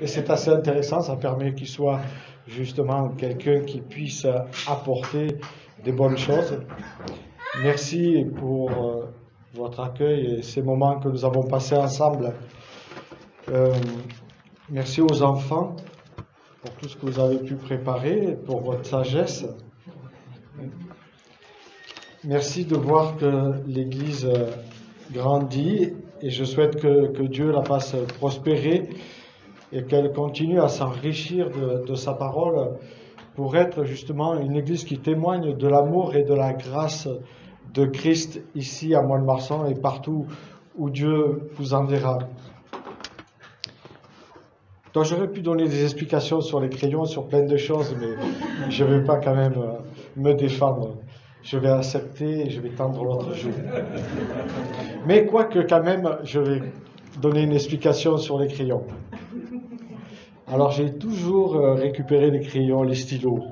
Et c'est assez intéressant, ça permet qu'il soit justement quelqu'un qui puisse apporter des bonnes choses. Merci pour votre accueil et ces moments que nous avons passés ensemble. Euh, Merci aux enfants pour tout ce que vous avez pu préparer, pour votre sagesse. Merci de voir que l'Église grandit et je souhaite que Dieu la fasse prospérer et qu'elle continue à s'enrichir de sa parole pour être justement une Église qui témoigne de l'amour et de la grâce de Christ ici à Mont-de-Marsan et partout où Dieu vous enverra. Donc j'aurais pu donner des explications sur les crayons, sur plein de choses, mais je ne vais pas quand même me défendre. Je vais accepter et je vais tendre l'autre joue. Mais quoique quand même, je vais donner une explication sur les crayons. Alors j'ai toujours récupéré les crayons, les stylos,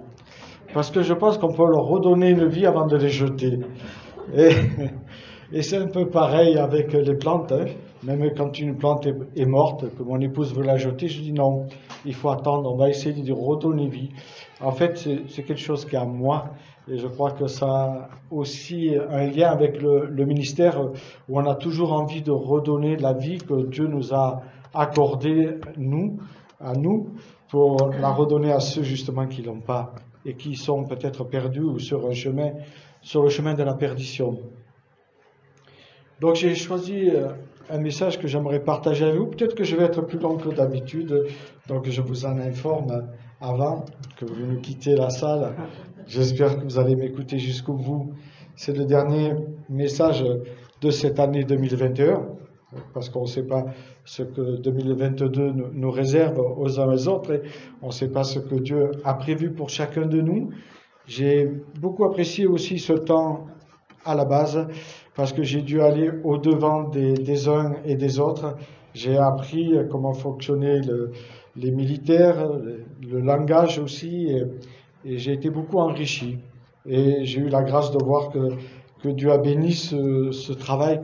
parce que je pense qu'on peut leur redonner une vie avant de les jeter. Et c'est un peu pareil avec les plantes, hein. Même quand une plante est morte, que mon épouse veut la jeter, je dis non, il faut attendre, on va essayer de redonner vie. En fait, c'est quelque chose qui est à moi, et je crois que ça a aussi un lien avec le ministère, où on a toujours envie de redonner la vie que Dieu nous a accordée, à nous, pour la redonner à ceux justement qui l'ont pas, et qui sont peut-être perdus ou sur le chemin de la perdition. Donc j'ai choisi un message que j'aimerais partager avec vous. Peut-être que je vais être plus long que d'habitude, donc je vous en informe avant que vous ne quittiez la salle. J'espère que vous allez m'écouter jusqu'au bout. C'est le dernier message de cette année 2021, parce qu'on ne sait pas ce que 2022 nous réserve aux uns et aux autres, et on ne sait pas ce que Dieu a prévu pour chacun de nous. J'ai beaucoup apprécié aussi ce temps à la base, parce que j'ai dû aller au-devant des uns et des autres. J'ai appris comment fonctionnaient les militaires, le langage aussi, et j'ai été beaucoup enrichi. Et j'ai eu la grâce de voir que Dieu a béni ce travail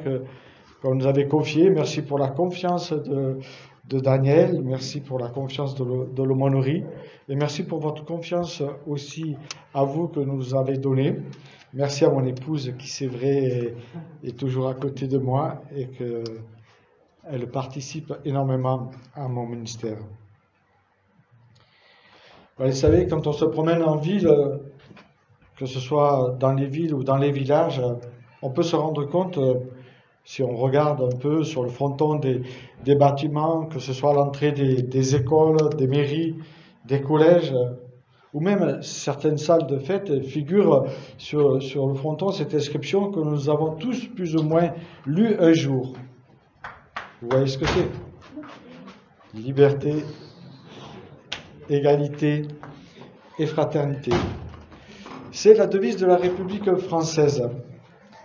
qu'on nous avait confié. Merci pour la confiance de Daniel, merci pour la confiance de l'aumônerie, et merci pour votre confiance aussi à vous que nous avez donnée. Merci à mon épouse qui, c'est vrai, est toujours à côté de moi et qu'elle participe énormément à mon ministère. Vous savez, quand on se promène en ville, que ce soit dans les villes ou dans les villages, on peut se rendre compte, si on regarde un peu sur le fronton des bâtiments, que ce soit à l'entrée des écoles, des mairies, des collèges, ou même certaines salles de fête, figure sur le fronton cette inscription que nous avons tous plus ou moins lue un jour. Vous voyez ce que c'est? Liberté, égalité et fraternité. C'est la devise de la République française.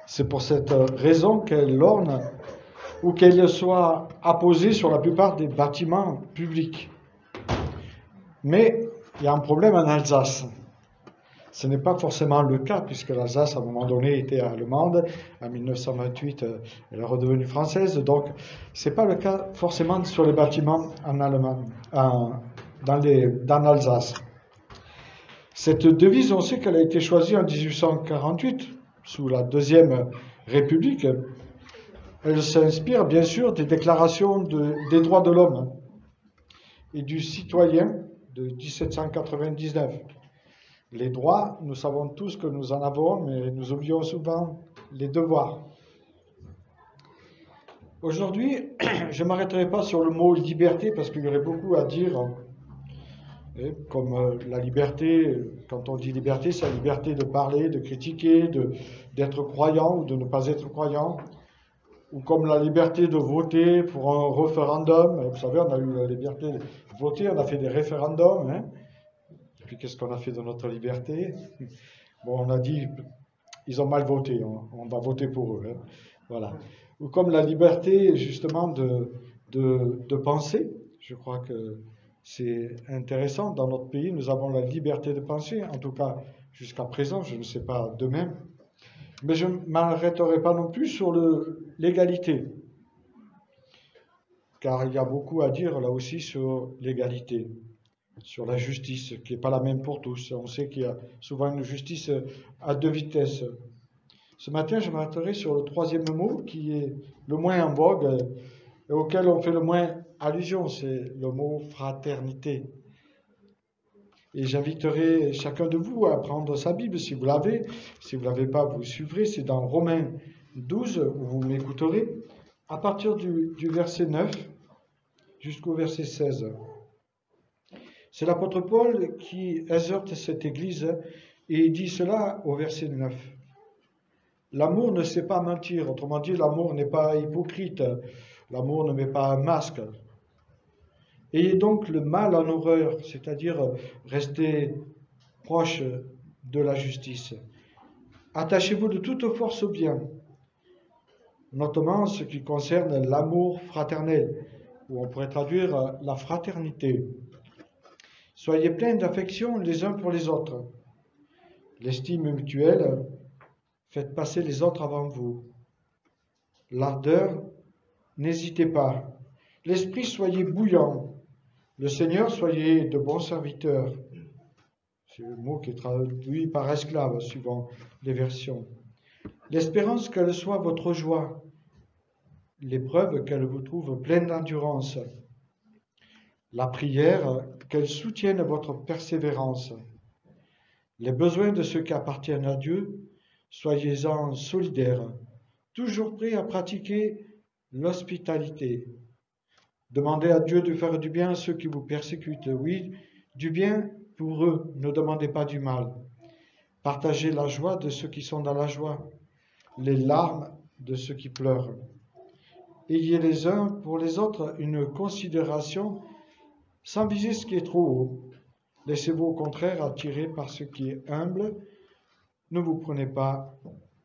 C'est pour cette raison qu'elle orne ou qu'elle soit apposée sur la plupart des bâtiments publics. Mais il y a un problème en Alsace. Ce n'est pas forcément le cas, puisque l'Alsace, à un moment donné, était allemande. En 1928, elle est redevenue française. Donc, ce n'est pas le cas forcément sur les bâtiments en Allemagne, dans l'Alsace. Cette devise, on sait qu'elle a été choisie en 1848, sous la Deuxième République. Elle s'inspire, bien sûr, des déclarations des droits de l'homme et du citoyen de 1799. Les droits, nous savons tous que nous en avons, mais nous oublions souvent les devoirs. Aujourd'hui, je ne m'arrêterai pas sur le mot liberté, parce qu'il y aurait beaucoup à dire, comme la liberté, quand on dit liberté, c'est la liberté de parler, de critiquer, d'être croyant ou de ne pas être croyant, ou comme la liberté de voter pour un référendum. Vous savez, on a eu la liberté de voter, on a fait des référendums, hein. Et puis qu'est-ce qu'on a fait de notre liberté? Bon, on a dit, ils ont mal voté, on va voter pour eux, hein. Voilà. Ou comme la liberté, justement, de penser. Je crois que c'est intéressant. Dans notre pays, nous avons la liberté de penser, en tout cas jusqu'à présent, je ne sais pas de même. Mais je ne m'arrêterai pas non plus sur l'égalité. car il y a beaucoup à dire là aussi sur l'égalité, sur la justice, qui n'est pas la même pour tous. On sait qu'il y a souvent une justice à deux vitesses. Ce matin, je m'arrêterai sur le troisième mot, qui est le moins en vogue et auquel on fait le moins allusion, c'est le mot fraternité. Et j'inviterai chacun de vous à prendre sa Bible si vous l'avez. Si vous ne l'avez pas, vous suivrez. C'est dans Romains 12, où vous m'écouterez, à partir du verset 9 jusqu'au verset 16. C'est l'apôtre Paul qui exhorte cette Église et il dit cela au verset 9. L'amour ne sait pas mentir, autrement dit, l'amour n'est pas hypocrite, l'amour ne met pas un masque. Ayez donc le mal en horreur, c'est-à-dire restez proche de la justice. Attachez-vous de toute force au bien, notamment ce qui concerne l'amour fraternel, ou on pourrait traduire la fraternité. Soyez pleins d'affection les uns pour les autres. L'estime mutuelle, faites passer les autres avant vous. L'ardeur, n'hésitez pas. L'esprit, soyez bouillant. Le Seigneur, soyez de bons serviteurs. C'est le mot qui est traduit par esclave, suivant les versions. L'espérance, qu'elle soit votre joie. L'épreuve, qu'elle vous trouve pleine d'endurance. La prière, qu'elle soutienne votre persévérance. Les besoins de ceux qui appartiennent à Dieu, soyez-en solidaires, toujours prêts à pratiquer l'hospitalité. Demandez à Dieu de faire du bien à ceux qui vous persécutent. Oui, du bien pour eux, ne demandez pas du mal. Partagez la joie de ceux qui sont dans la joie, les larmes de ceux qui pleurent. Ayez les uns pour les autres une considération sans viser ce qui est trop haut. Laissez-vous au contraire attirer par ce qui est humble. Ne vous prenez pas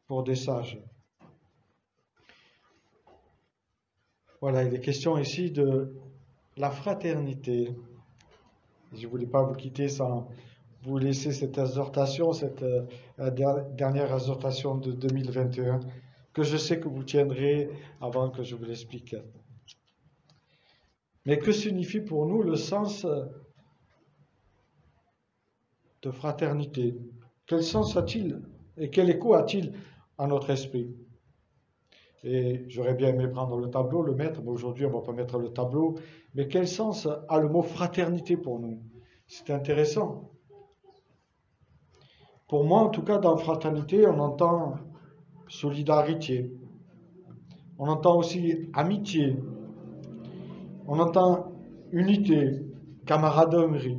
pour des sages. Voilà, il est question ici de la fraternité. Je ne voulais pas vous quitter sans vous laisser cette exhortation, cette dernière exhortation de 2021, que je sais que vous tiendrez avant que je vous l'explique. Mais que signifie pour nous le sens de fraternité? Quel sens a-t-il et quel écho a-t-il à notre esprit? Et j'aurais bien aimé prendre le tableau, le mettre, mais aujourd'hui on ne va pas mettre le tableau. Mais quel sens a le mot fraternité pour nous? C'est intéressant. Pour moi, en tout cas, dans fraternité, on entend solidarité. On entend aussi amitié. On entend unité, camaraderie.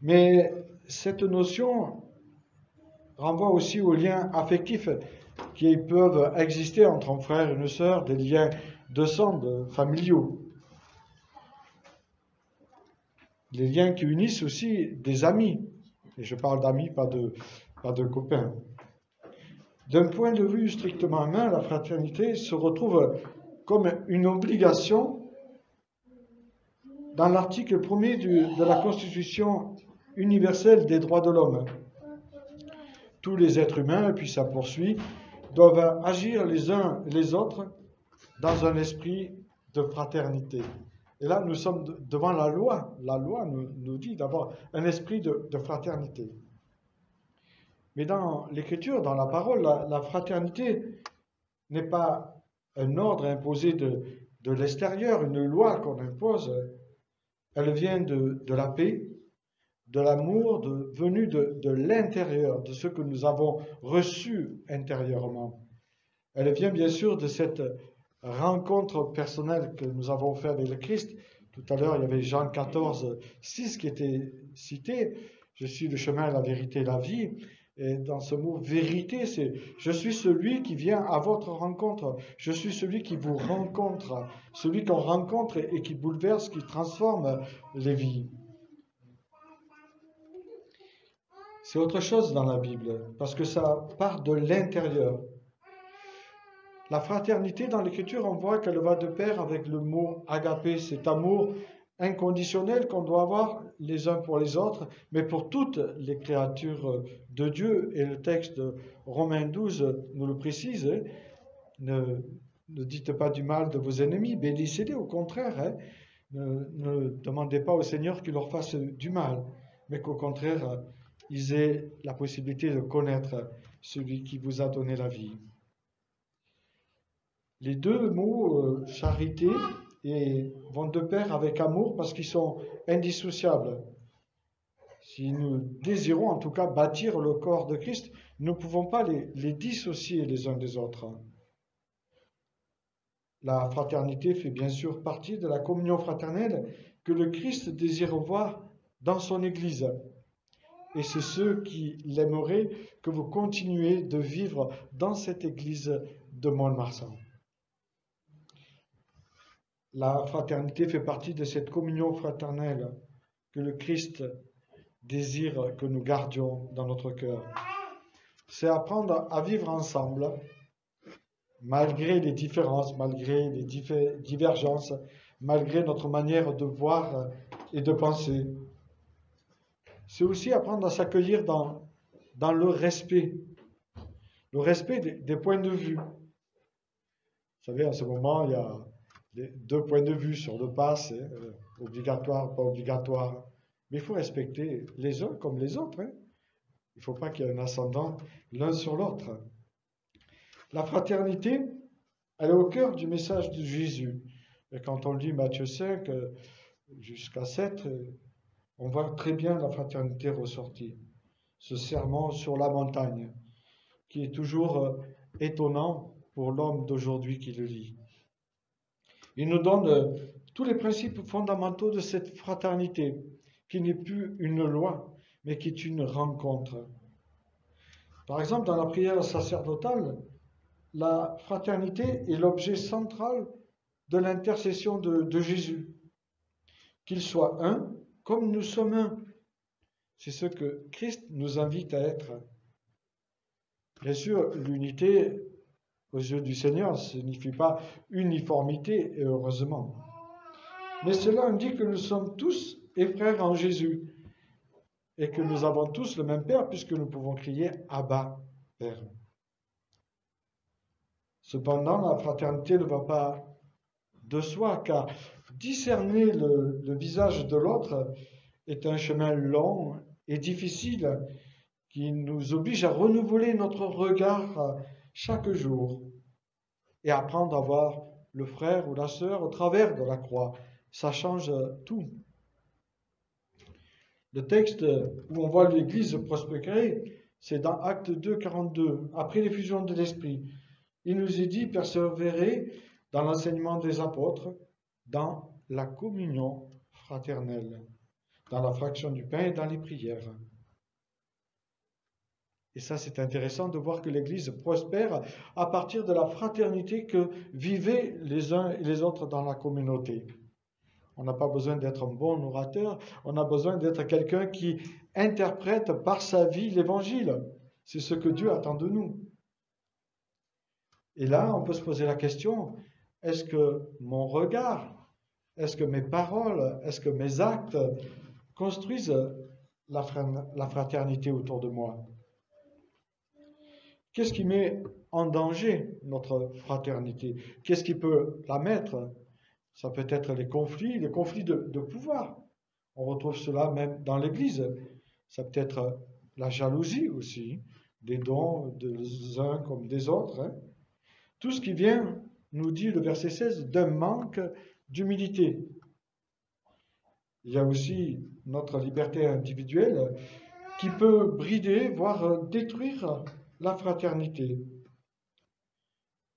Mais cette notion renvoie aussi aux liens affectifs qui peuvent exister entre un frère et une sœur, des liens de sang, familiaux. Les liens qui unissent aussi des amis. Et je parle d'amis, pas de copains. D'un point de vue strictement humain, la fraternité se retrouve comme une obligation dans l'article 1er de la Constitution universelle des droits de l'homme. Tous les êtres humains, et puis ça poursuit, doivent agir les uns et les autres dans un esprit de fraternité. Et là, nous sommes devant la loi. La loi nous dit d'avoir un esprit de fraternité. Mais dans l'Écriture, dans la parole, la fraternité n'est pas un ordre imposé de l'extérieur, une loi qu'on impose. Elle vient de la paix, de l'amour venu de l'intérieur, de ce que nous avons reçu intérieurement. Elle vient bien sûr de cette rencontre personnelle que nous avons faite avec le Christ. Tout à l'heure, il y avait Jean 14, 6 qui était cité. Je suis le chemin, la vérité et la vie. Et dans ce mot vérité, c'est je suis celui qui vient à votre rencontre. Je suis celui qui vous rencontre. Celui qu'on rencontre et qui bouleverse, qui transforme les vies. C'est autre chose dans la Bible, parce que ça part de l'intérieur. La fraternité, dans l'Écriture, on voit qu'elle va de pair avec le mot agapé, cet amour inconditionnel qu'on doit avoir les uns pour les autres, mais pour toutes les créatures de Dieu. Et le texte de Romains 12 nous le précise, Ne dites pas du mal de vos ennemis, bénissez-les au contraire. Hein. Ne demandez pas au Seigneur qu'il leur fasse du mal, mais qu'au contraire, ils aient la possibilité de connaître celui qui vous a donné la vie. Les deux mots charité vont de pair avec amour parce qu'ils sont indissociables. Si nous désirons en tout cas bâtir le corps de Christ, nous ne pouvons pas les dissocier les uns des autres. La fraternité fait bien sûr partie de la communion fraternelle que le Christ désire voir dans son Église. Et c'est ceux qui l'aimeraient que vous continuez de vivre dans cette Église de Mont-de-Marsan. La fraternité fait partie de cette communion fraternelle que le Christ désire que nous gardions dans notre cœur. C'est apprendre à vivre ensemble, malgré les différences, malgré les divergences, malgré notre manière de voir et de penser. C'est aussi apprendre à s'accueillir dans le respect des points de vue. Vous savez, en ce moment, il y a deux points de vue sur le pass, obligatoire, pas obligatoire. Mais il faut respecter les uns comme les autres. Hein. Il ne faut pas qu'il y ait un ascendant l'un sur l'autre. La fraternité, elle est au cœur du message de Jésus. Et quand on lit Matthieu 5 jusqu'à 7, on voit très bien la fraternité ressortie. Ce sermon sur la montagne, qui est toujours étonnant pour l'homme d'aujourd'hui qui le lit. Il nous donne tous les principes fondamentaux de cette fraternité, qui n'est plus une loi, mais qui est une rencontre. Par exemple, dans la prière sacerdotale, la fraternité est l'objet central de l'intercession de Jésus. Qu'il soit un, comme nous sommes un. C'est ce que Christ nous invite à être. Bien sûr, l'unité aux yeux du Seigneur ne signifie pas uniformité, et heureusement. Mais cela indique que nous sommes tous et frères en Jésus, et que nous avons tous le même Père, puisque nous pouvons crier « Abba, Père ». Cependant, la fraternité ne va pas de soi, car discerner le visage de l'autre est un chemin long et difficile qui nous oblige à renouveler notre regard chaque jour et apprendre à voir le frère ou la sœur au travers de la croix. Ça change tout. Le texte où on voit l'Église prospérer, c'est dans Actes 2, 42, après l'effusion de l'Esprit. Il nous est dit, persévérer dans l'enseignement des apôtres, dans la communion fraternelle, dans la fraction du pain et dans les prières. Et ça, c'est intéressant de voir que l'Église prospère à partir de la fraternité que vivaient les uns et les autres dans la communauté. On n'a pas besoin d'être un bon orateur, on a besoin d'être quelqu'un qui interprète par sa vie l'Évangile. C'est ce que Dieu attend de nous. Et là, on peut se poser la question, est-ce que mon regard, est-ce que mes paroles, est-ce que mes actes construisent la fraternité autour de moi? Qu'est-ce qui met en danger notre fraternité? Qu'est-ce qui peut la mettre? Ça peut être les conflits de pouvoir. On retrouve cela même dans l'Église. Ça peut être la jalousie aussi, des dons des uns comme des autres. Hein. Tout ce qui vient, nous dit le verset 16, d'un manque d'humilité. Il y a aussi notre liberté individuelle qui peut brider, voire détruire la fraternité.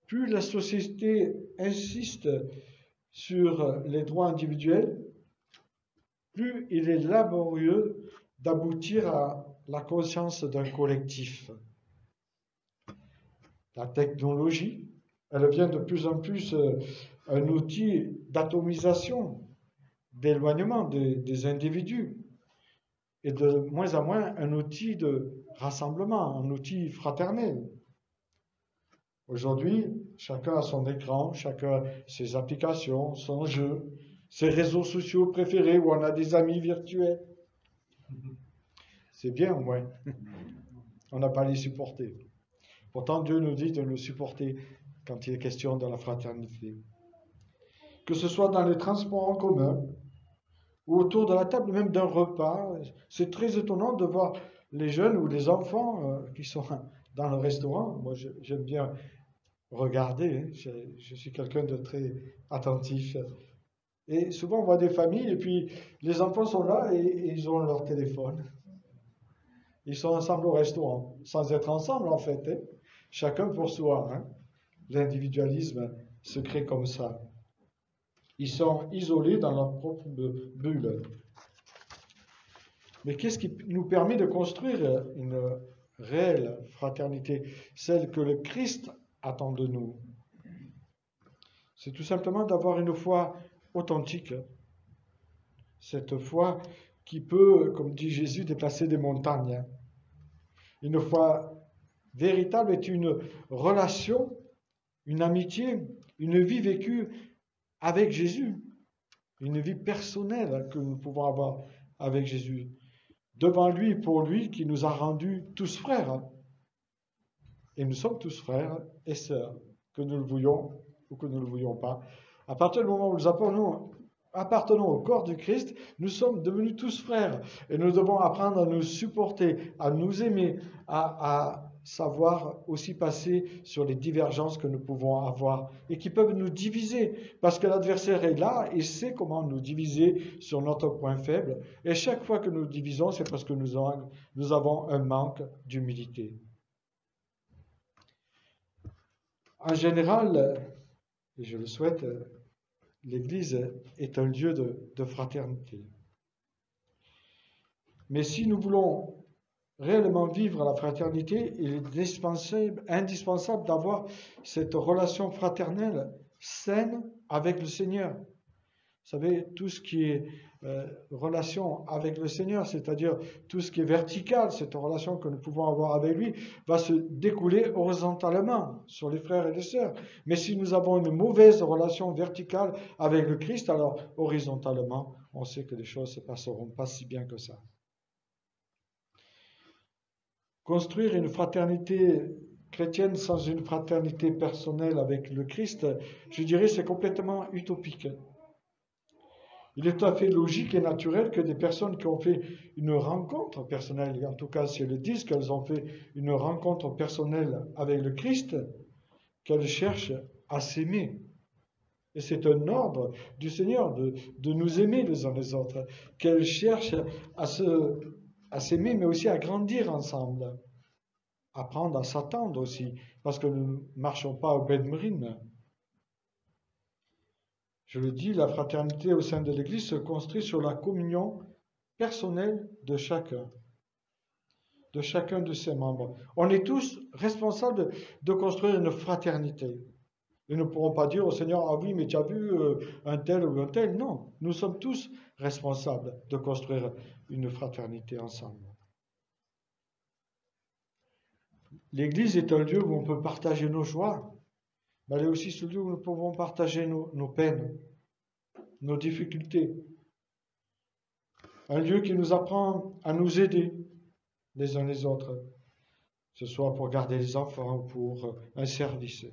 Plus la société insiste sur les droits individuels, plus il est laborieux d'aboutir à la conscience d'un collectif. La technologie, elle devient de plus en plus un outil d'atomisation, d'éloignement des individus, et de moins en moins un outil de rassemblement, un outil fraternel. Aujourd'hui, chacun a son écran, chacun ses applications, son jeu, ses réseaux sociaux préférés où on a des amis virtuels. C'est bien au moins. On n'a pas à les supporter. Pourtant, Dieu nous dit de nous supporter quand il est question de la fraternité. Que ce soit dans les transports en commun ou autour de la table même d'un repas, c'est très étonnant de voir les jeunes ou les enfants qui sont dans le restaurant. Moi, j'aime bien regarder, hein. Je suis quelqu'un de très attentif. Et souvent, on voit des familles et puis les enfants sont là et ils ont leur téléphone. Ils sont ensemble au restaurant, sans être ensemble en fait, hein. Chacun pour soi, hein. L'individualisme se crée comme ça. Ils sont isolés dans leur propre bulle. Mais qu'est-ce qui nous permet de construire une réelle fraternité, celle que le Christ attend de nous? C'est tout simplement d'avoir une foi authentique. Cette foi qui peut, comme dit Jésus, déplacer des montagnes. Une foi véritable est une relation, une amitié, une vie vécue avec Jésus, une vie personnelle que nous pouvons avoir avec Jésus, devant lui et pour lui, qui nous a rendus tous frères. Et nous sommes tous frères et sœurs, que nous le voulions ou que nous ne le voulions pas. À partir du moment où nous appartenons au corps du Christ, nous sommes devenus tous frères. Et nous devons apprendre à nous supporter, à nous aimer, à savoir aussi passer sur les divergences que nous pouvons avoir et qui peuvent nous diviser. Parce que l'adversaire est là et sait comment nous diviser sur notre point faible. Et chaque fois que nous divisons, c'est parce que nous avons un manque d'humilité. En général, et je le souhaite, l'Église est un lieu de fraternité. Mais si nous voulons réellement vivre la fraternité, il est indispensable d'avoir cette relation fraternelle saine avec le Seigneur. Vous savez, tout ce qui est relation avec le Seigneur, c'est-à-dire tout ce qui est vertical, cette relation que nous pouvons avoir avec lui, va se découler horizontalement sur les frères et les sœurs. Mais si nous avons une mauvaise relation verticale avec le Christ, alors horizontalement, on sait que les choses ne se passeront pas si bien que ça. Construire une fraternité chrétienne sans une fraternité personnelle avec le Christ, je dirais, c'est complètement utopique. Il est tout à fait logique et naturel que des personnes qui ont fait une rencontre personnelle, et en tout cas si elles disent qu'elles ont fait une rencontre personnelle avec le Christ, qu'elles cherchent à s'aimer. Et c'est un ordre du Seigneur de nous aimer les uns les autres, qu'elles cherchent à s'aimer, mais aussi à grandir ensemble, apprendre à s'attendre aussi, parce que nous ne marchons pas au bain-de-marine. Je le dis, la fraternité au sein de l'Église se construit sur la communion personnelle de chacun de ses membres. On est tous responsables de construire une fraternité. Ils ne pourront pas dire au Seigneur, ah oui, mais tu as vu un tel ou un tel. Non, nous sommes tous responsables de construire une fraternité ensemble. L'Église est un lieu où on peut partager nos joies, mais elle est aussi ce lieu où nous pouvons partager nos peines, nos difficultés. Un lieu qui nous apprend à nous aider les uns les autres, que ce soit pour garder les enfants ou pour un service.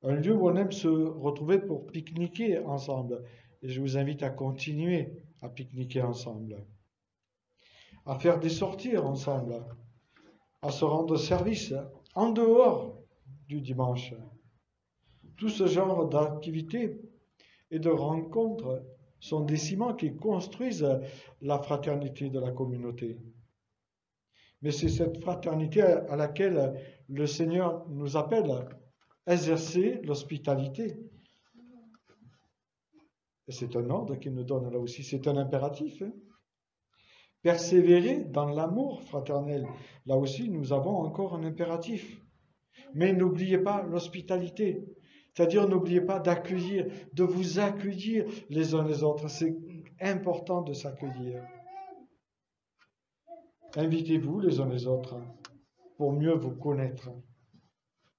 Un lieu où on aime se retrouver pour pique-niquer ensemble. Et je vous invite à continuer à pique-niquer ensemble, à faire des sorties ensemble, à se rendre service en dehors du dimanche. Tout ce genre d'activités et de rencontres sont des ciments qui construisent la fraternité de la communauté. Mais c'est cette fraternité à laquelle le Seigneur nous appelle à exercer l'hospitalité. Et c'est un ordre qu'il nous donne là aussi, c'est un impératif. Persévérer dans l'amour fraternel. Là aussi, nous avons encore un impératif. Mais n'oubliez pas l'hospitalité. C'est-à-dire, n'oubliez pas d'accueillir, de vous accueillir les uns les autres. C'est important de s'accueillir. Invitez-vous les uns les autres pour mieux vous connaître,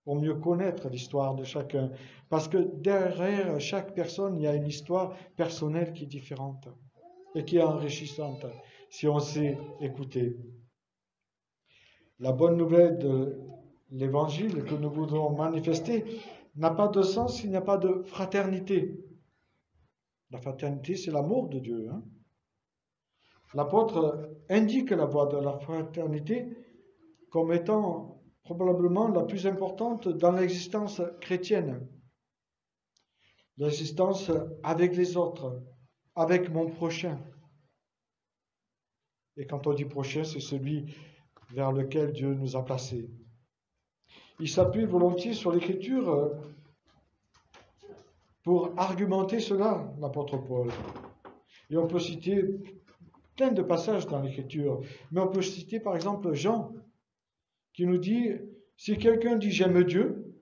pour mieux connaître l'histoire de chacun. Parce que derrière chaque personne, il y a une histoire personnelle qui est différente et qui est enrichissante si on sait écouter. La bonne nouvelle de l'Évangile que nous voudrons manifester n'a pas de sens s'il n'y a pas de fraternité. La fraternité, c'est l'amour de Dieu. Hein. L'apôtre indique la voie de la fraternité comme étant probablement la plus importante dans l'existence chrétienne. L'existence avec les autres, avec mon prochain. Et quand on dit prochain, c'est celui vers lequel Dieu nous a placés. Il s'appuie volontiers sur l'Écriture pour argumenter cela, l'apôtre Paul. Et on peut citer plein de passages dans l'Écriture, mais on peut citer par exemple Jean, qui nous dit, si quelqu'un dit j'aime Dieu,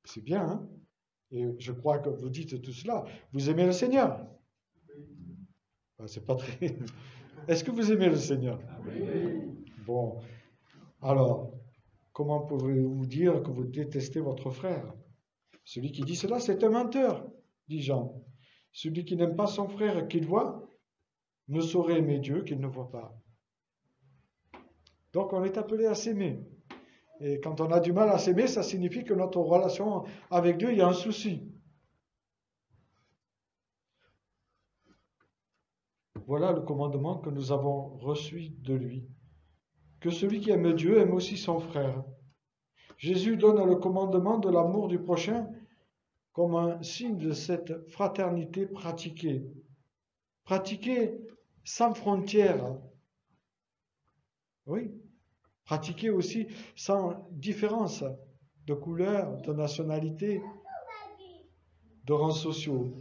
c'est bien, hein? Et je crois que vous dites tout cela, vous aimez le Seigneur. Ben, c'est pas très... Est-ce que vous aimez le Seigneur? Bon, alors, comment pouvez-vous dire que vous détestez votre frère? Celui qui dit cela, c'est un menteur, dit Jean. Celui qui n'aime pas son frère qu'il voit, ne saurait aimer Dieu qu'il ne voit pas. Donc on est appelé à s'aimer. Et quand on a du mal à s'aimer, ça signifie que notre relation avec Dieu, il y a un souci. Voilà le commandement que nous avons reçu de lui. Que celui qui aime Dieu aime aussi son frère. Jésus donne le commandement de l'amour du prochain comme un signe de cette fraternité pratiquée. Pratiquée sans frontières. Oui. Pratiquée aussi sans différence de couleur, de nationalité, de rangs sociaux.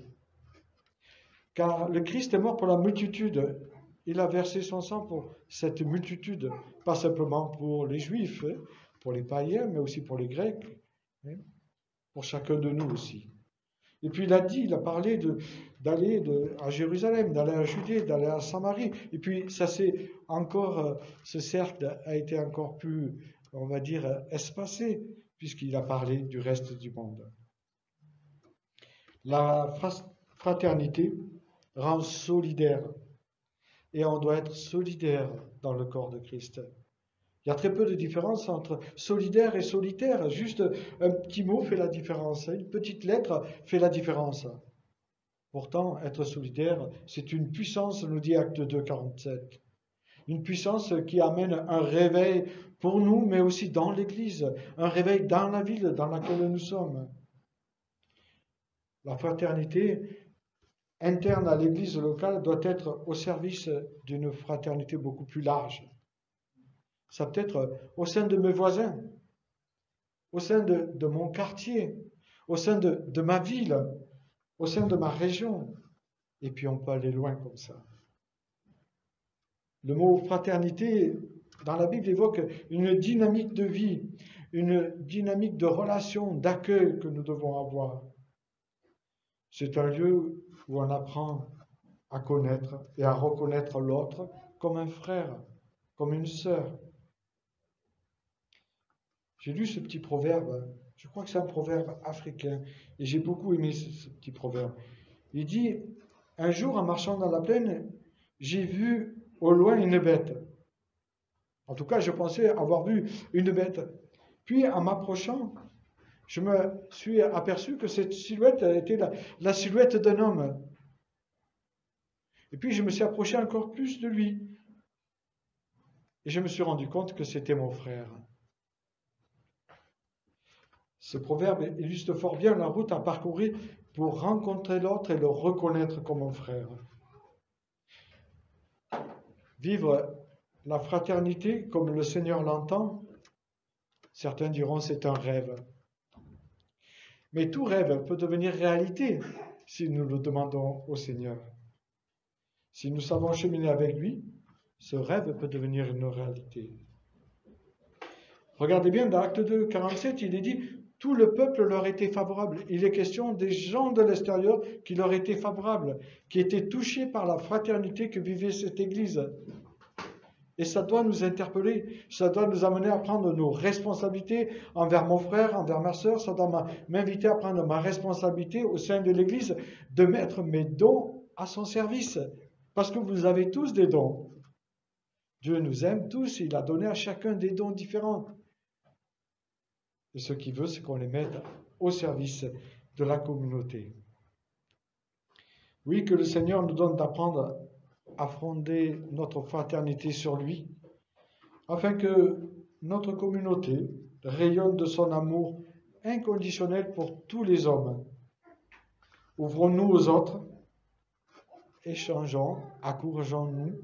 Car le Christ est mort pour la multitude. Il a versé son sang pour cette multitude, pas simplement pour les Juifs, pour les païens, mais aussi pour les Grecs, pour chacun de nous aussi. Et puis il a parlé d'aller à Jérusalem, d'aller à Judée, d'aller à Samarie. Et puis ça c'est encore, ce cercle a été encore plus, on va dire, espacé, puisqu'il a parlé du reste du monde. La fraternité rend solidaire. Et on doit être solidaire dans le corps de Christ. Il y a très peu de différence entre solidaire et solitaire. Juste un petit mot fait la différence. Une petite lettre fait la différence. Pourtant, être solidaire, c'est une puissance, nous dit Acte 2, 47. Une puissance qui amène un réveil pour nous, mais aussi dans l'Église. Un réveil dans la ville dans laquelle nous sommes. La fraternité interne à l'Église locale doit être au service d'une fraternité beaucoup plus large. Ça peut être au sein de mes voisins, au sein de mon quartier, au sein de ma ville, au sein de ma région. Et puis on peut aller loin comme ça. Le mot fraternité, dans la Bible, évoque une dynamique de vie, une dynamique de relation, d'accueil que nous devons avoir. C'est un lieu où on apprend à connaître et à reconnaître l'autre comme un frère, comme une sœur. J'ai lu ce petit proverbe, je crois que c'est un proverbe africain, et j'ai beaucoup aimé ce petit proverbe. Il dit, un jour en marchant dans la plaine, j'ai vu au loin une bête. En tout cas, je pensais avoir vu une bête. Puis en m'approchant, je me suis aperçu que cette silhouette était la silhouette d'un homme. Et puis je me suis approché encore plus de lui. Et je me suis rendu compte que c'était mon frère. Ce proverbe illustre fort bien la route à parcourir pour rencontrer l'autre et le reconnaître comme mon frère. Vivre la fraternité comme le Seigneur l'entend, certains diront c'est un rêve. Mais tout rêve peut devenir réalité si nous le demandons au Seigneur. Si nous savons cheminer avec lui, ce rêve peut devenir une réalité. Regardez bien, dans Acte 2, 47, il est dit « Tout le peuple leur était favorable ». Il est question des gens de l'extérieur qui leur étaient favorables, qui étaient touchés par la fraternité que vivait cette Église. Et ça doit nous interpeller, ça doit nous amener à prendre nos responsabilités envers mon frère, envers ma sœur, ça doit m'inviter à prendre ma responsabilité au sein de l'Église, de mettre mes dons à son service. Parce que vous avez tous des dons. Dieu nous aime tous, il a donné à chacun des dons différents. Et ce qu'il veut, c'est qu'on les mette au service de la communauté. Oui, que le Seigneur nous donne d'apprendre à fonder notre fraternité sur lui, afin que notre communauté rayonne de son amour inconditionnel pour tous les hommes. Ouvrons-nous aux autres, échangeons, encourageons-nous,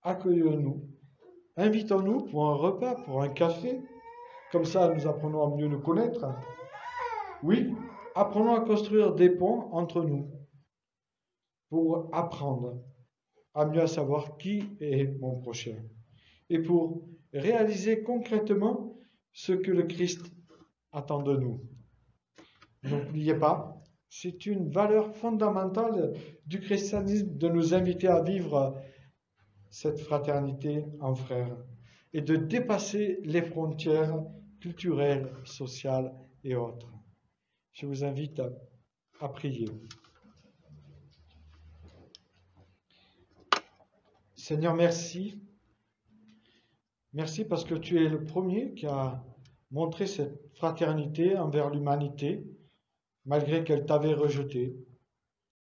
accueillons-nous, invitons-nous pour un repas, pour un café. Comme ça, nous apprenons à mieux nous connaître. Oui, apprenons à construire des ponts entre nous pour apprendre à mieux savoir qui est mon prochain et pour réaliser concrètement ce que le Christ attend de nous. N'oubliez pas, c'est une valeur fondamentale du christianisme de nous inviter à vivre cette fraternité en frères et de dépasser les frontières culturelles, sociales et autres. Je vous invite à prier. Seigneur, merci. Merci parce que tu es le premier qui a montré cette fraternité envers l'humanité, malgré qu'elle t'avait rejeté.